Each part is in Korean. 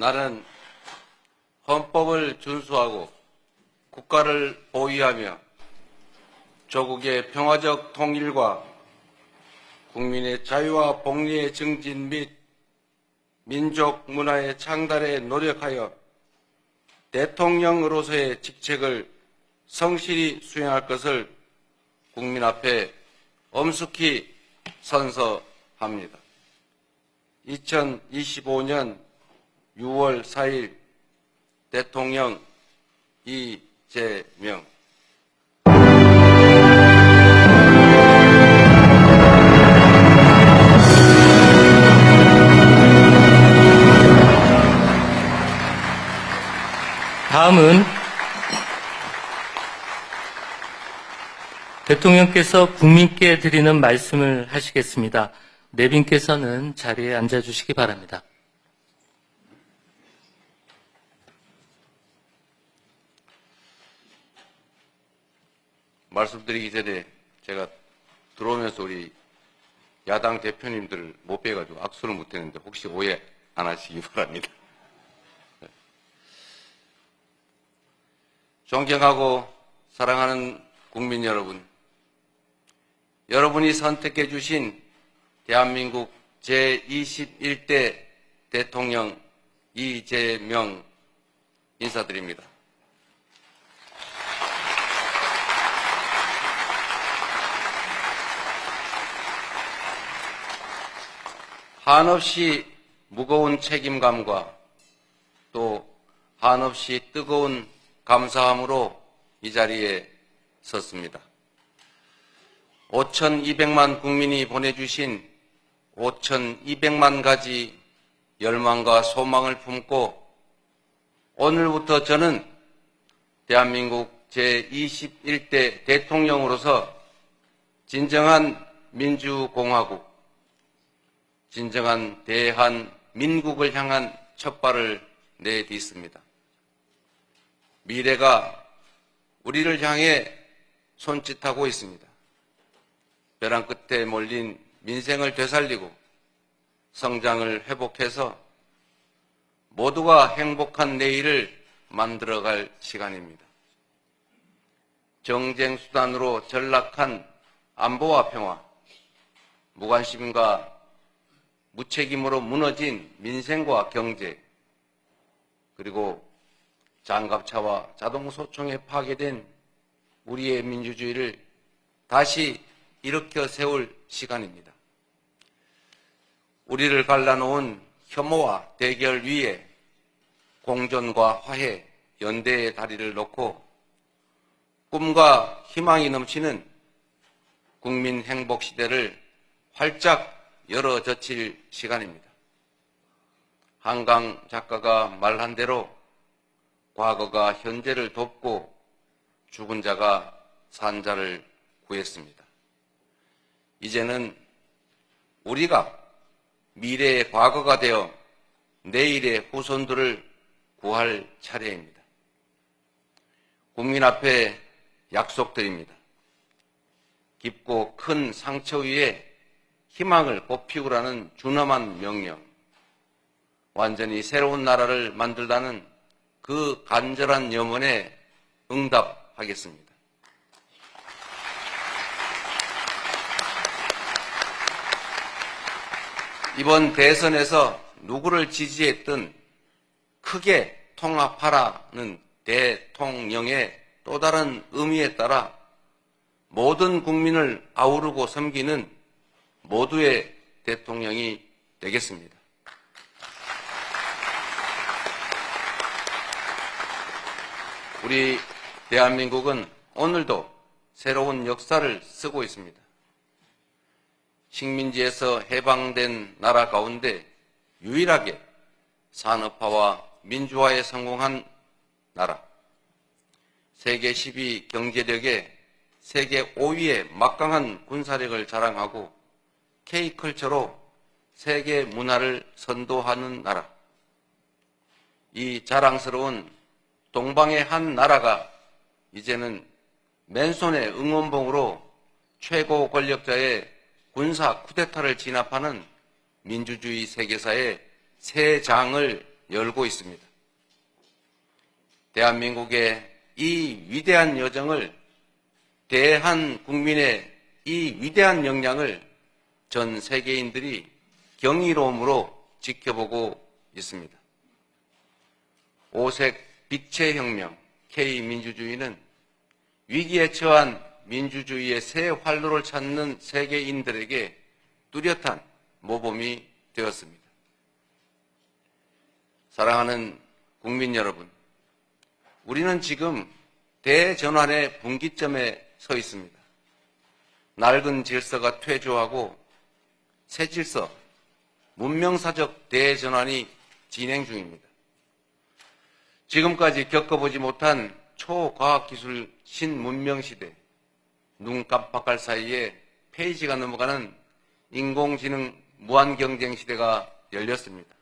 나는 헌법을 준수하고 국가를 보위하며 조국의 평화적 통일과 국민의 자유와 복리의 증진 및 민족 문화의 창달에 노력하여 대통령으로서의 직책을 성실히 수행할 것을 국민 앞에 엄숙히 선서합니다. 2025년 6월 4일 대통령 이재명. 다음은 대통령께서 국민께 드리는 말씀을 하시겠습니다. 내빈께서는 자리에 앉아주시기 바랍니다. 말씀드리기 전에 제가 들어오면서 우리 야당 대표님들을 못 뵈가지고 악수를 못했는데 혹시 오해 안 하시기 바랍니다. 존경하고 사랑하는 국민 여러분, 여러분이 선택해 주신 대한민국 제21대 대통령 이재명 인사드립니다. 한없이 무거운 책임감과 또 한없이 뜨거운 감사함으로 이 자리에 섰습니다. 5,200만 국민이 보내주신 5,200만 가지 열망과 소망을 품고 오늘부터 저는 대한민국 제21대 대통령으로서 진정한 민주공화국, 진정한 대한민국을 향한 첫발을 내딛습니다. 미래가 우리를 향해 손짓하고 있습니다. 벼랑 끝에 몰린 민생을 되살리고 성장을 회복해서 모두가 행복한 내일을 만들어갈 시간입니다. 정쟁 수단으로 전락한 안보와 평화, 무관심과 무책임으로 무너진 민생과 경제, 그리고 장갑차와 자동소총에 파괴된 우리의 민주주의를 다시 일으켜 세울 시간입니다. 우리를 갈라놓은 혐오와 대결 위에 공존과 화해, 연대의 다리를 놓고 꿈과 희망이 넘치는 국민 행복 시대를 활짝 열어젖힐 시간입니다. 한강 작가가 말한 대로 과거가 현재를 돕고 죽은 자가 산 자를 구했습니다. 이제는 우리가 미래의 과거가 되어 내일의 후손들을 구할 차례입니다. 국민 앞에 약속드립니다. 깊고 큰 상처 위에 희망을 꽃피우라는 준엄한 명령, 완전히 새로운 나라를 만들다는 그 간절한 염원에 응답하겠습니다. 이번 대선에서 누구를 지지했든 크게 통합하라는 대통령의 또 다른 의미에 따라 모든 국민을 아우르고 섬기는 모두의 대통령이 되겠습니다. 우리 대한민국은 오늘도 새로운 역사를 쓰고 있습니다. 식민지에서 해방된 나라 가운데 유일하게 산업화와 민주화에 성공한 나라, 세계 10위 경제력에 세계 5위의 막강한 군사력을 자랑하고 K컬처로 세계 문화를 선도하는 나라, 이 자랑스러운 동방의 한 나라가 이제는 맨손의 응원봉으로 최고 권력자의 군사 쿠데타를 진압하는 민주주의 세계사의 새 장을 열고 있습니다. 대한민국의 이 위대한 여정을, 대한국민의 이 위대한 역량을 전 세계인들이 경이로움으로 지켜보고 있습니다. 오색 빛의 혁명 K민주주의는 위기에 처한 민주주의의 새 활로를 찾는 세계인들에게 뚜렷한 모범이 되었습니다. 사랑하는 국민 여러분, 우리는 지금 대전환의 분기점에 서 있습니다. 낡은 질서가 퇴조하고 새 질서, 문명사적 대전환이 진행 중입니다. 지금까지 겪어보지 못한 초과학기술 신문명시대, 눈 깜빡할 사이에 페이지가 넘어가는 인공지능 무한경쟁시대가 열렸습니다.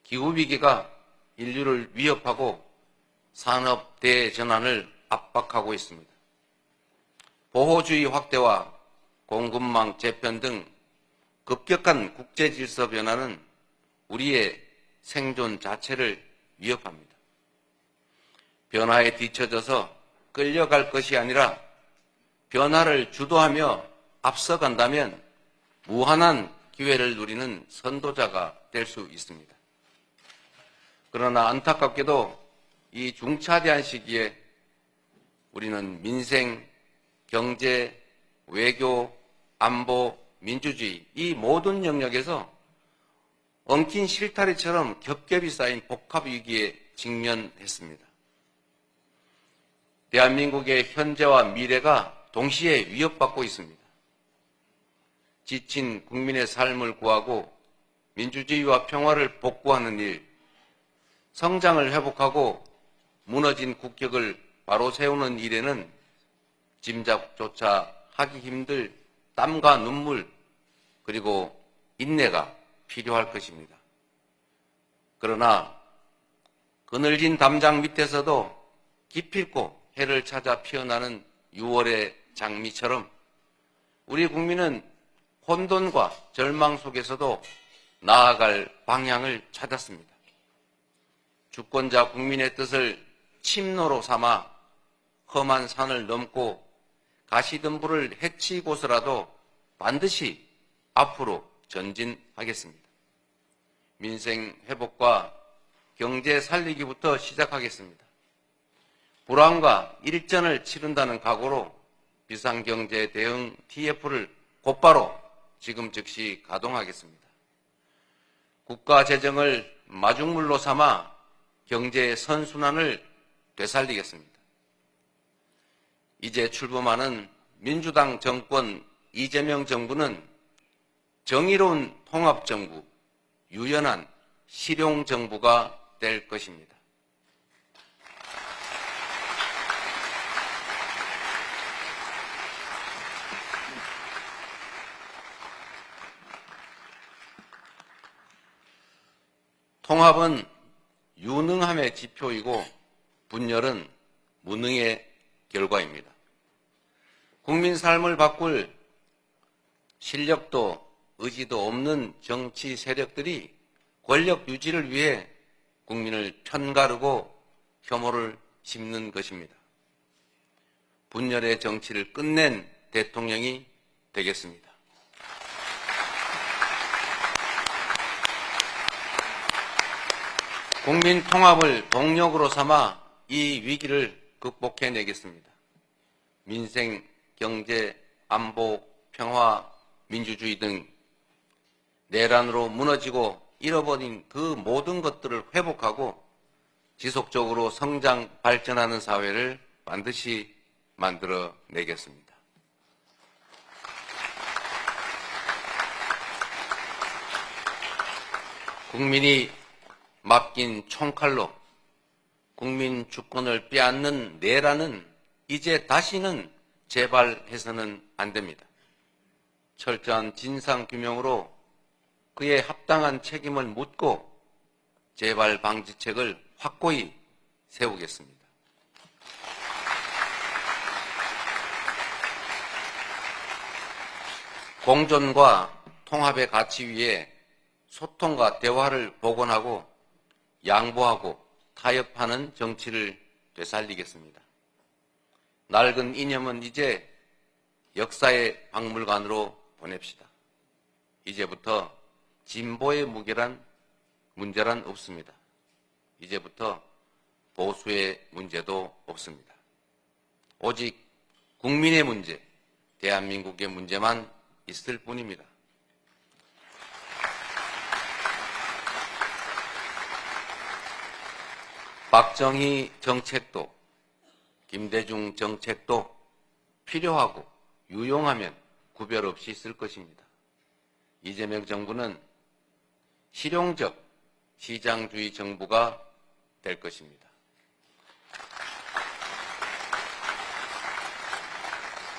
기후위기가 인류를 위협하고 산업 대전환을 압박하고 있습니다. 보호주의 확대와 공급망 재편 등 급격한 국제질서 변화는 우리의 생존 자체를 위협합니다. 변화에 뒤처져서 끌려갈 것이 아니라 변화를 주도하며 앞서간다면 무한한 기회를 누리는 선도자가 될 수 있습니다. 그러나 안타깝게도 이 중차대한 시기에 우리는 민생, 경제, 외교, 안보, 민주주의 이 모든 영역에서 엉킨 실타래처럼 겹겹이 쌓인 복합위기에 직면했습니다. 대한민국의 현재와 미래가 동시에 위협받고 있습니다. 지친 국민의 삶을 구하고 민주주의와 평화를 복구하는 일, 성장을 회복하고 무너진 국격을 바로 세우는 일에는 짐작조차 하기 힘들 땀과 눈물 그리고 인내가 필요할 것입니다. 그러나 그늘진 담장 밑에서도 기필코 해를 찾아 피어나는 6월의 장미처럼 우리 국민은 혼돈과 절망 속에서도 나아갈 방향을 찾았습니다. 주권자 국민의 뜻을 침노로 삼아 험한 산을 넘고 가시덤불을 헤치고서라도 반드시 앞으로 전진하겠습니다. 민생 회복과 경제 살리기부터 시작하겠습니다. 불황과 일전을 치른다는 각오로 비상경제 대응 TF를 곧바로 지금 즉시 가동하겠습니다. 국가 재정을 마중물로 삼아 경제의 선순환을 되살리겠습니다. 이제 출범하는 민주당 정권 이재명 정부는 정의로운 통합정부, 유연한 실용정부가 될 것입니다. 통합은 유능함의 지표이고 분열은 무능의 결과입니다. 국민 삶을 바꿀 실력도 의지도 없는 정치 세력들이 권력 유지를 위해 국민을 편가르고 혐오를 심는 것입니다. 분열의 정치를 끝낸 대통령이 되겠습니다. 국민 통합을 동력으로 삼아 이 위기를 극복해내겠습니다. 민생, 경제, 안보, 평화, 민주주의 등 내란으로 무너지고 잃어버린 그 모든 것들을 회복하고 지속적으로 성장, 발전하는 사회를 반드시 만들어내겠습니다. 국민이 맡긴 총칼로 국민 주권을 빼앗는 내란은 이제 다시는 재발해서는 안 됩니다. 철저한 진상규명으로 그의 합당한 책임을 묻고 재발 방지책을 확고히 세우겠습니다. 공존과 통합의 가치 위에 소통과 대화를 복원하고 양보하고 타협하는 정치를 되살리겠습니다. 낡은 이념은 이제 역사의 박물관으로 보냅시다. 이제부터 진보의 문제란 없습니다. 이제부터 보수의 문제도 없습니다. 오직 국민의 문제, 대한민국의 문제만 있을 뿐입니다. 박정희 정책도 김대중 정책도 필요하고 유용하면 구별 없이 쓸 것입니다. 이재명 정부는 실용적 시장주의 정부가 될 것입니다.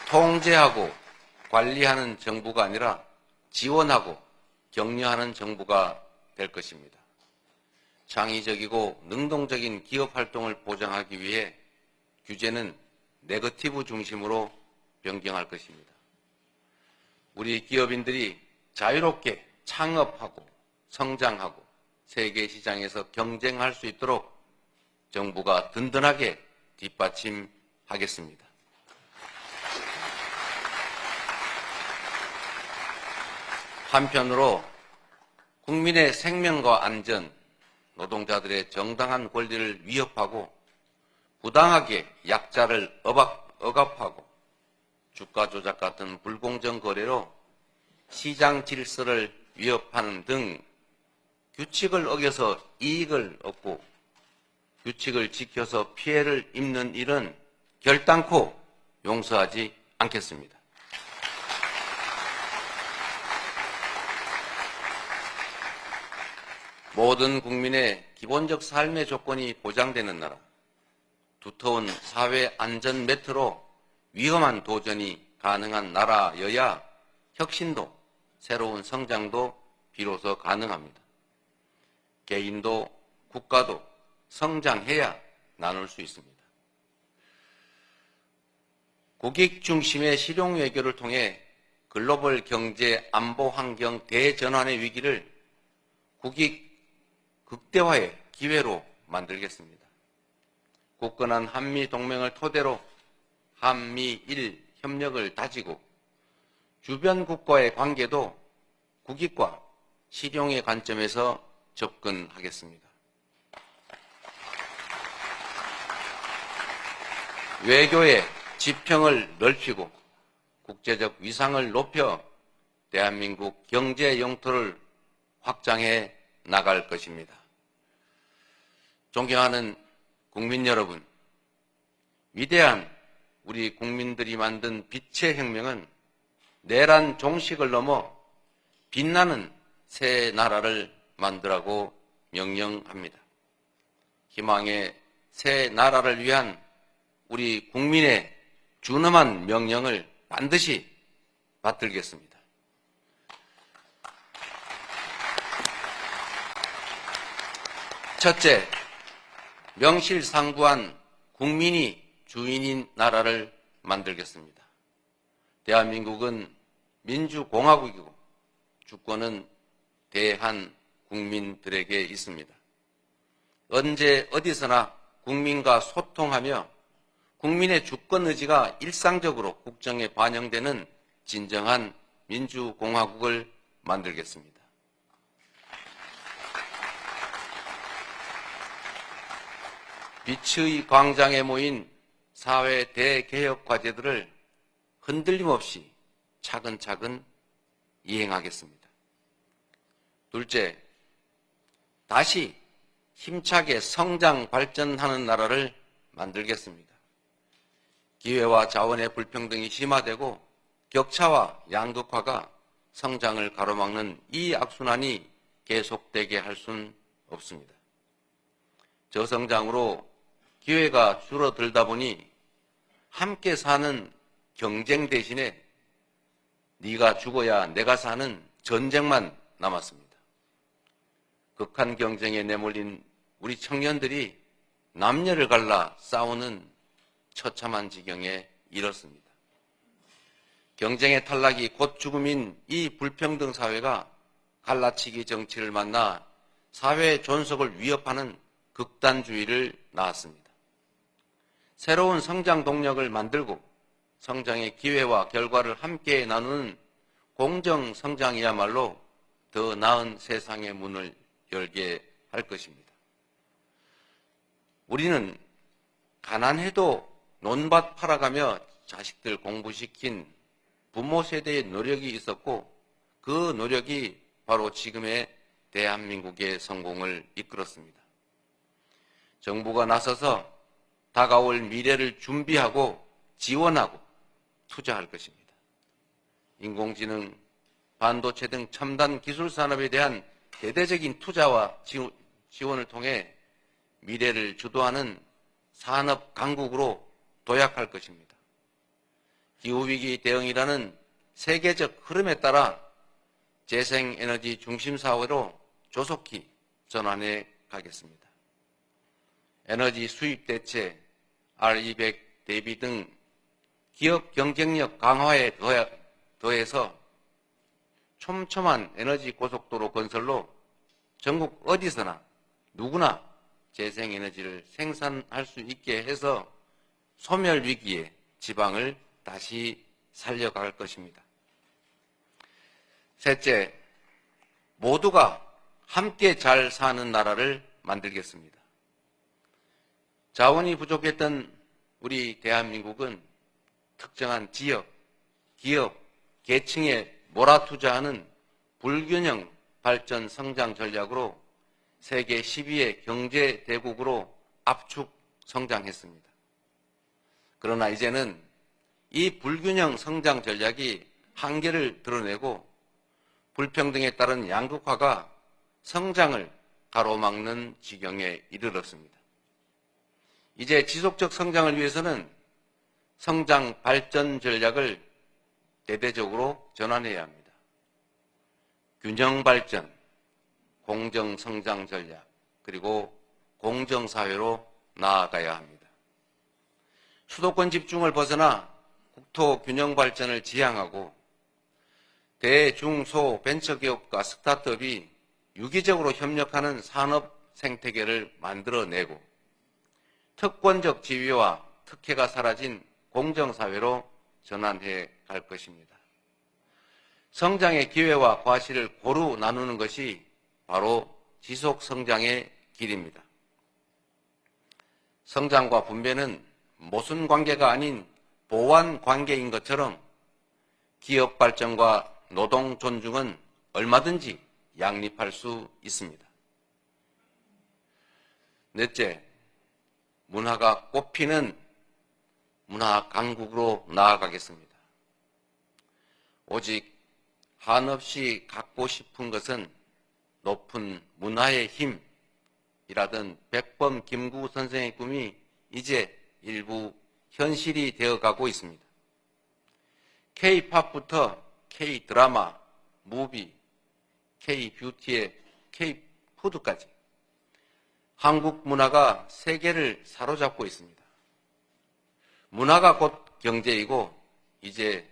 통제하고 관리하는 정부가 아니라 지원하고 격려하는 정부가 될 것입니다. 창의적이고 능동적인 기업 활동을 보장하기 위해 규제는 네거티브 중심으로 변경할 것입니다. 우리 기업인들이 자유롭게 창업하고 성장하고 세계 시장에서 경쟁할 수 있도록 정부가 든든하게 뒷받침하겠습니다. 한편으로 국민의 생명과 안전, 노동자들의 정당한 권리를 위협하고 부당하게 약자를 억압하고 주가 조작 같은 불공정 거래로 시장 질서를 위협하는 등 규칙을 어겨서 이익을 얻고 규칙을 지켜서 피해를 입는 일은 결단코 용서하지 않겠습니다. 모든 국민의 기본적 삶의 조건이 보장되는 나라, 두터운 사회 안전 매트로 위험한 도전이 가능한 나라여야 혁신도 새로운 성장도 비로소 가능합니다. 개인도 국가도 성장해야 나눌 수 있습니다. 국익 중심의 실용 외교를 통해 글로벌 경제 안보 환경 대전환의 위기를 국익 극대화의 기회로 만들겠습니다. 굳건한 한미 동맹을 토대로 한미일 협력을 다지고 주변 국가의 관계도 국익과 실용의 관점에서 접근하겠습니다. 외교의 지평을 넓히고 국제적 위상을 높여 대한민국 경제 영토를 확장해 나갈 것입니다. 존경하는 국민 여러분, 위대한 우리 국민들이 만든 빛의 혁명은 내란 종식을 넘어 빛나는 새 나라를 만들라고 명령합니다. 희망의 새 나라를 위한 우리 국민의 준엄한 명령을 반드시 받들겠습니다. 첫째, 명실상부한 국민이 주인인 나라를 만들겠습니다. 대한민국은 민주공화국이고 주권은 대한 국민들에게 있습니다. 언제 어디서나 국민과 소통하며 국민의 주권 의지가 일상적으로 국정에 반영되는 진정한 민주공화국을 만들겠습니다. 빛의 광장에 모인 사회 대개혁 과제들을 흔들림 없이 차근차근 이행하겠습니다. 둘째, 다시 힘차게 성장 발전하는 나라를 만들겠습니다. 기회와 자원의 불평등이 심화되고 격차와 양극화가 성장을 가로막는 이 악순환이 계속되게 할 수는 없습니다. 저성장으로 기회가 줄어들다 보니 함께 사는 경쟁 대신에 네가 죽어야 내가 사는 전쟁만 남았습니다. 극한 경쟁에 내몰린 우리 청년들이 남녀를 갈라 싸우는 처참한 지경에 이렇습니다. 경쟁의 탈락이 곧 죽음인 이 불평등 사회가 갈라치기 정치를 만나 사회 존속을 위협하는 극단주의를 낳았습니다. 새로운 성장 동력을 만들고 성장의 기회와 결과를 함께 나누는 공정 성장이야말로 더 나은 세상의 문을 열게 할 것입니다. 우리는 가난해도 논밭 팔아가며 자식들 공부시킨 부모 세대의 노력이 있었고 그 노력이 바로 지금의 대한민국의 성공을 이끌었습니다. 정부가 나서서 다가올 미래를 준비하고 지원하고 투자할 것입니다. 인공지능, 반도체 등 첨단 기술 산업에 대한 대대적인 투자와 지원을 통해 미래를 주도하는 산업 강국으로 도약할 것입니다. 기후위기 대응이라는 세계적 흐름에 따라 재생에너지 중심 사회로 조속히 전환해 가겠습니다. 에너지 수입 대체, R200 대비 등 기업 경쟁력 강화에 더해서 촘촘한 에너지 고속도로 건설로 전국 어디서나 누구나 재생에너지를 생산할 수 있게 해서 소멸 위기에 지방을 다시 살려갈 것입니다. 셋째, 모두가 함께 잘 사는 나라를 만들겠습니다. 자원이 부족했던 우리 대한민국은 특정한 지역, 기업, 계층에 몰아투자하는 불균형 발전 성장 전략으로 세계 10위의 경제 대국으로 압축 성장했습니다. 그러나 이제는 이 불균형 성장 전략이 한계를 드러내고 불평등에 따른 양극화가 성장을 가로막는 지경에 이르렀습니다. 이제 지속적 성장을 위해서는 성장 발전 전략을 대대적으로 전환해야 합니다. 균형 발전, 공정 성장 전략, 그리고 공정 사회로 나아가야 합니다. 수도권 집중을 벗어나 국토 균형 발전을 지향하고 대, 중, 소, 벤처기업과 스타트업이 유기적으로 협력하는 산업 생태계를 만들어내고 특권적 지위와 특혜가 사라진 공정사회로 전환해 갈 것입니다. 성장의 기회와 과실을 고루 나누는 것이 바로 지속성장의 길입니다. 성장과 분배는 모순 관계가 아닌 보완 관계인 것처럼 기업 발전과 노동 존중은 얼마든지 양립할 수 있습니다. 넷째, 문화가 꽃피는 문화 강국으로 나아가겠습니다. 오직 한없이 갖고 싶은 것은 높은 문화의 힘이라던 백범 김구 선생의 꿈이 이제 일부 현실이 되어가고 있습니다. K-팝부터 K-드라마, 무비, K-뷰티의 K-푸드까지 한국 문화가 세계를 사로잡고 있습니다. 문화가 곧 경제이고 이제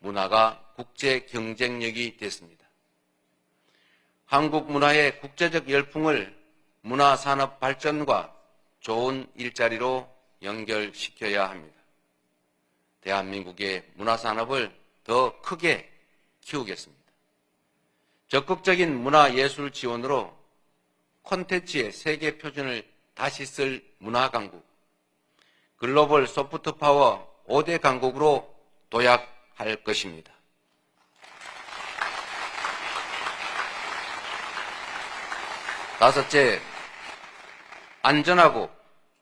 문화가 국제 경쟁력이 됐습니다. 한국 문화의 국제적 열풍을 문화산업 발전과 좋은 일자리로 연결시켜야 합니다. 대한민국의 문화산업을 더 크게 키우겠습니다. 적극적인 문화예술 지원으로 콘텐츠의 세계 표준을 다시 쓸 문화강국, 글로벌 소프트파워 5대 강국으로 도약할 것입니다. 다섯째, 안전하고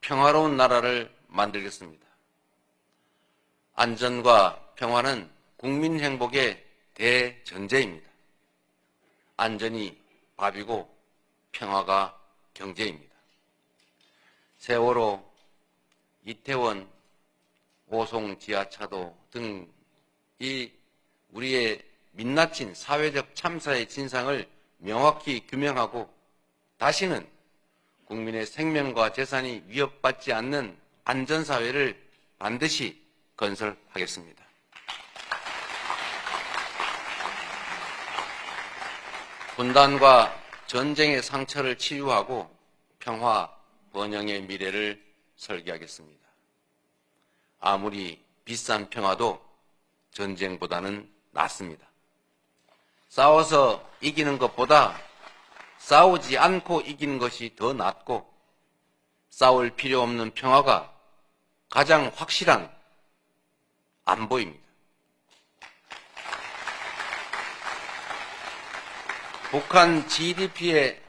평화로운 나라를 만들겠습니다. 안전과 평화는 국민 행복의 대전제입니다. 안전이 밥이고 평화가 경제입니다. 세월호, 이태원, 오송 지하차도 등 이 우리의 민낯진 사회적 참사의 진상을 명확히 규명하고 다시는 국민의 생명과 재산이 위협받지 않는 안전사회를 반드시 건설하겠습니다. 분단과 전쟁의 상처를 치유하고 평화, 번영의 미래를 설계하겠습니다. 아무리 비싼 평화도 전쟁보다는 낫습니다. 싸워서 이기는 것보다 싸우지 않고 이기는 것이 더 낫고, 싸울 필요 없는 평화가 가장 확실한 안보입니다. 북한 GDP의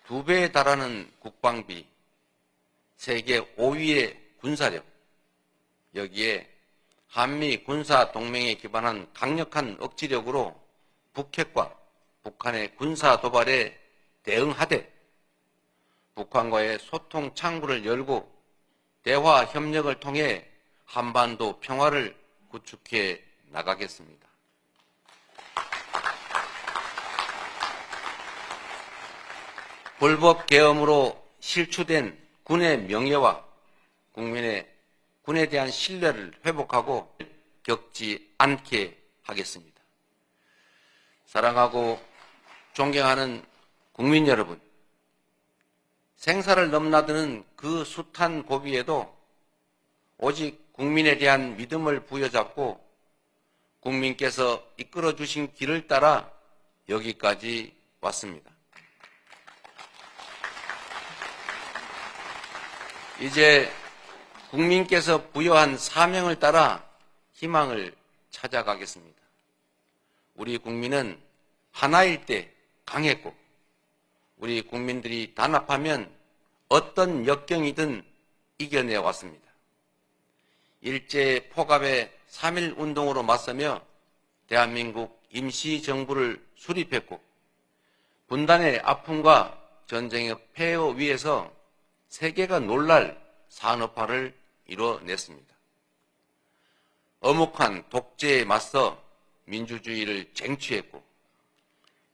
2배에 달하는 국방비, 세계 5위의 군사력, 여기에 한미 군사 동맹에 기반한 강력한 억지력으로 북핵과 북한의 군사 도발에 대응하되, 북한과의 소통 창구를 열고 대화 협력을 통해 한반도 평화를 구축해 나가겠습니다. 불법 계엄으로 실추된 군의 명예와 군에 대한 신뢰를 회복하고 겪지 않게 하겠습니다. 사랑하고 존경하는 국민 여러분, 생사를 넘나드는 그 숱한 고비에도 오직 국민에 대한 믿음을 부여잡고 국민께서 이끌어 주신 길을 따라 여기까지 왔습니다. 이제 국민께서 부여한 사명을 따라 희망을 찾아가겠습니다. 우리 국민은 하나일 때 강했고, 우리 국민들이 단합하면 어떤 역경이든 이겨내 왔습니다. 일제 포갑의 3.1 운동으로 맞서며 대한민국 임시정부를 수립했고, 분단의 아픔과 전쟁의 폐허 위에서 세계가 놀랄 산업화를 이뤄냈습니다. 엄혹한 독재에 맞서 민주주의를 쟁취했고,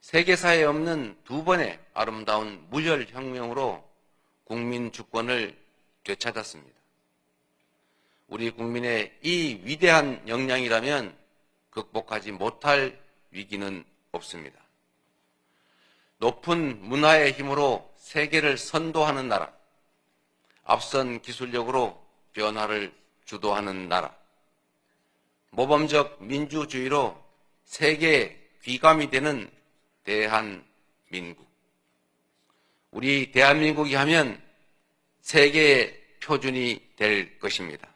세계사에 없는 2번의 아름다운 무혈혁명으로 국민 주권을 되찾았습니다. 우리 국민의 이 위대한 역량이라면 극복하지 못할 위기는 없습니다. 높은 문화의 힘으로 세계를 선도하는 나라, 앞선 기술력으로 변화를 주도하는 나라, 모범적 민주주의로 세계의 귀감이 되는 대한민국. 우리 대한민국이 하면 세계의 표준이 될 것입니다.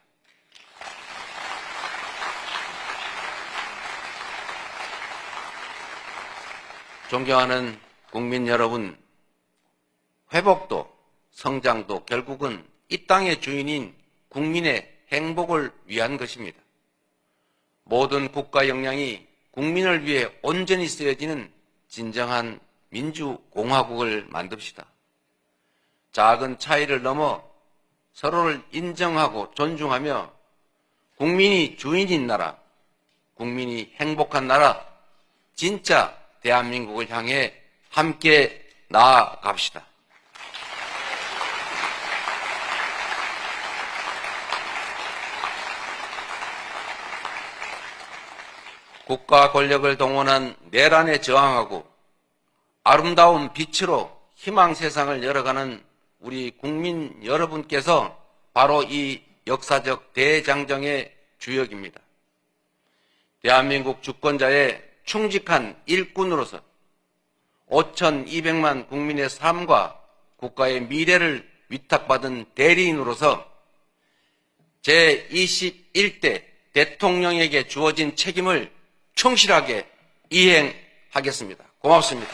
존경하는 국민 여러분, 회복도 성장도 결국은 이 땅의 주인인 국민의 행복을 위한 것입니다. 모든 국가 역량이 국민을 위해 온전히 쓰여지는 진정한 민주공화국을 만듭시다. 작은 차이를 넘어 서로를 인정하고 존중하며 국민이 주인인 나라, 국민이 행복한 나라, 진짜 대한민국을 향해 함께 나아갑시다. 국가 권력을 동원한 내란에 저항하고 아름다운 빛으로 희망 세상을 열어가는 우리 국민 여러분께서 바로 이 역사적 대장정의 주역입니다. 대한민국 주권자의 충직한 일꾼으로서 5,200만 국민의 삶과 국가의 미래를 위탁받은 대리인으로서 제21대 대통령에게 주어진 책임을 충실하게 이행하겠습니다. 고맙습니다.